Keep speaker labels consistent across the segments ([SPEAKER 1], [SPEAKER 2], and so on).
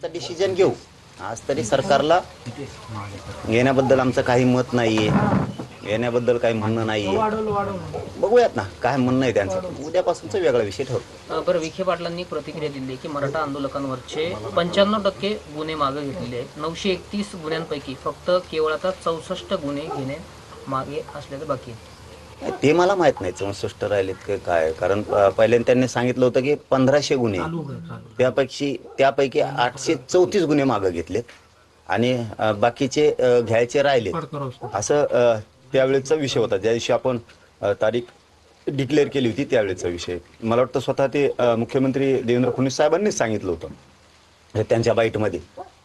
[SPEAKER 1] त्याचा डिसिजन घेऊ. आज तरी सरकारला घेण्याबद्दल आमचं काही मत नाहीये, येण्याबद्दल काही म्हणणं नाहीये. बघूयात ना काय म्हणणं आहे त्यांचं. उद्यापासूनचा वेगळा विषय ठरतो.
[SPEAKER 2] बरं, विखे पाटलांनी प्रतिक्रिया दिली की मराठा आंदोलकांवरचे 95% गुन्हे मागे घेतलेले आहेत. 931 गुन्ह्यांपैकी फक्त केवळ आता 64 गुन्हे घेणे मागे असल्याचं बाकी आहे.
[SPEAKER 1] ते मला माहित नाही 64 राहिलेत की काय. कारण पहिल्यांदा त्यांनी सांगितलं होतं की 1500 गुन्हे, त्यापैकी 834 गुन्हे मागे घेतलेत आणि बाकीचे घ्यायचे राहिलेत, असं त्यावेळेचा विषय होता. ज्या दिवशी आपण तारीख डिक्लेअर केली होती त्यावेळेचा विषय. मला वाटतं स्वतः ते मुख्यमंत्री देवेंद्र फडणवीस साहेबांनीच सांगितलं होतं त्यांच्या बाईटमध्ये.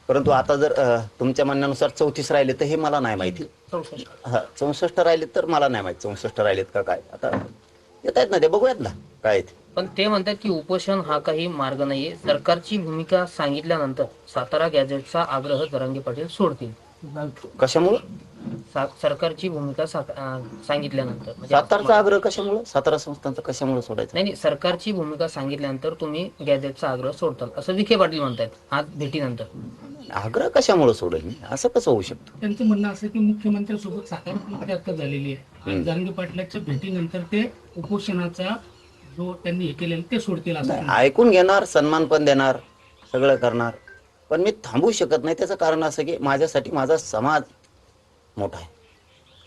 [SPEAKER 1] परंतु आता जर तुमच्या म्हणण्यानुसार 34 राहिले तर हे मला नाही माहिती. 64 राहिलेत तर मला नाही माहिती 64 राहिलेत का काय. आता येत आहेत ना ते, बघूयात ना काय ते.
[SPEAKER 2] पण ते म्हणतात की उपोषण हा काही मार्ग नाहीये. सरकारची भूमिका सांगितल्यानंतर सातारा गॅझेटचा आग्रह जरांगे पाटील सोडतील.
[SPEAKER 1] कशामुळं
[SPEAKER 2] सरकारची भूमिका सांगितल्यानंतर म्हणजे
[SPEAKER 1] सातारचा आग्रह कशामुळं, सातारा संस्थांचा कशामुळे सोडायचं?
[SPEAKER 2] नाही, सरकारची भूमिका सांगितल्यानंतर तुम्ही गॅझेटचा आग्रह सोडताल असं विखे पाटील म्हणतात आज भेटीनंतर.
[SPEAKER 1] आग्रह कशामुळे सोडेल मी? असं कसं होऊ शकतं?
[SPEAKER 3] त्यांचं म्हणणं असं की मुख्यमंत्र्यांसोबत सकारात्मक चर्चा झालेली आहे आणि जरांगे पाटलाच्या भेटीनंतर ते उपोषणाचा जो त्यांनी हे केलेलं ते सोडतील असं.
[SPEAKER 1] ऐकून घेणार, सन्मान पण देणार, सगळं करणार, पण मी थांबू शकत नाही. त्याचं कारण असं की माझ्यासाठी माझा समाज मोठा आहे.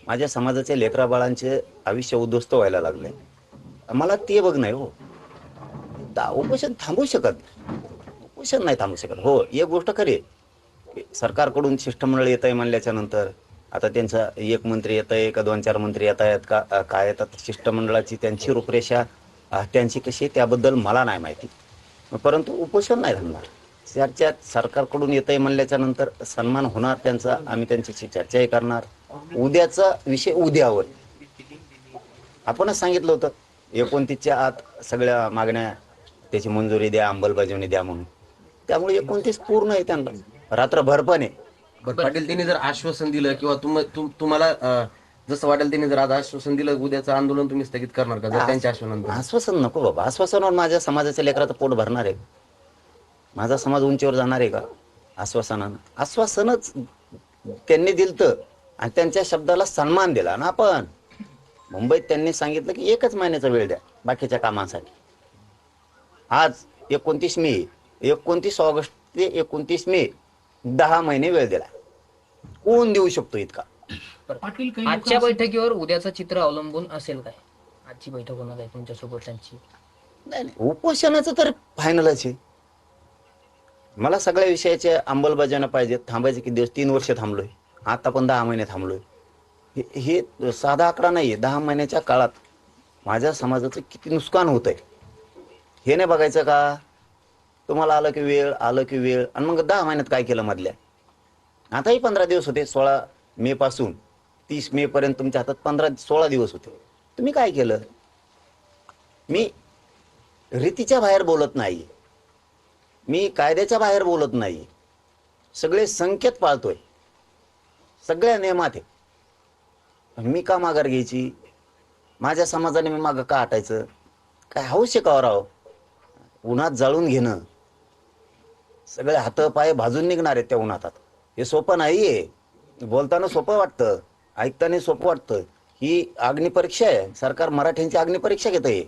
[SPEAKER 1] माझ्या समाजाच्या लेकरा बाळांचे आयुष्य उद्ध्वस्त व्हायला लागले. मला ते बघ नाही हो. उपोषण थांबू शकत नाही. उपोषण नाही थांबू शकत. हो, एक गोष्ट खरी आहे, सरकारकडून शिष्टमंडळ येत आहे म्हणल्याच्या नंतर आता त्यांचा एक मंत्री येत आहे का 2-4 मंत्री येत आहेत का काय येतात, शिष्टमंडळाची त्यांची रूपरेषा त्यांची कशी त्याबद्दल मला नाही माहिती. परंतु उपोषण नाही थांबणार. चर्चेत सरकारकडून येत आहे म्हणल्याच्या नंतर सन्मान होणार त्यांचा. आम्ही त्यांच्याशी चर्चाही करणार. उद्याचा विषय उद्यावर. आपणच सांगितलं होतं 29च्या आत सगळ्या मागण्या त्याची मंजुरी द्या, अंमलबजावणी द्या म्हणून. त्यामुळे 29 पूर्ण आहे त्यांना, रात्रभर पण आहे.
[SPEAKER 4] बरं पाटील, त्यांनी जर आश्वासन दिलं किंवा तुम्हाला जसं वाटेल त्यांनी जर आज आश्वासन दिलं, उद्याचं आंदोलन तुम्ही स्थगित करणार का जर त्यांच्या आश्वासनानंतर?
[SPEAKER 1] आश्वासन नको बाबा. आश्वासनावर माझ्या समाजाच्या लेकराचं पोट भरणार आहे? माझा समाज उंचीवर जाणार आहे का आश्वासनानं? आश्वासनच त्यांनी दिलं आणि त्यांच्या शब्दाला सन्मान दिला ना आपण. मुंबईत त्यांनी सांगितलं की 1च महिन्याचा वेळ द्या बाकीच्या कामांसाठी. आज 29 मे, 29 ऑगस्ट ते 29 मे 10 महिने वेळ दिला. कोण देऊ शकतो इतका?
[SPEAKER 3] पाटील काही
[SPEAKER 2] आजच्या बैठकीवर उद्याचं चित्र अवलंबून असेल काय? आजची बैठक होणार आहे तुमच्यासोबत त्यांची.
[SPEAKER 1] नाही, उपोषणाचं तर फायनलच आहे. मला सगळ्या विषयाच्या अंमलबजावणी पाहिजे. थांबायचे किती दिवस? 3 वर्ष थांबलोय, आता पण 10 महिने थांबलोय. हे साधा आकडा नाहीये. 10 महिन्याच्या काळात माझ्या समाजाचं किती नुकसान होत आहे हे नाही बघायचं का? तुम्हाला आलं की वेळ आणि मग 10 महिन्यात काय केलं मधल्या? आताही 15 दिवस होते. 16 मे पासून 30 मे पर्यंत तुमच्या हातात 16 दिवस होते. तुम्ही काय केलं? मी रीतीच्या बाहेर बोलत नाही, मी कायद्याच्या बाहेर बोलत नाही. सगळे संकेत पाळतोय, सगळ्या नियमात आहे. मी का माघार घ्यायची? माझ्या समाजाने मी मागं का हटायचं? काय हौस आहे का राव? उन्हात जाळून घेणं, सगळे हात पाय भाजून निघणार आहेत त्या उन्हातात. हे सोपं नाहीये. बोलताना सोपं वाटतं, ऐकताना सोपं वाटतं. ही अग्निपरीक्षा आहे. सरकार मराठ्यांची अग्निपरीक्षा घेत आहे.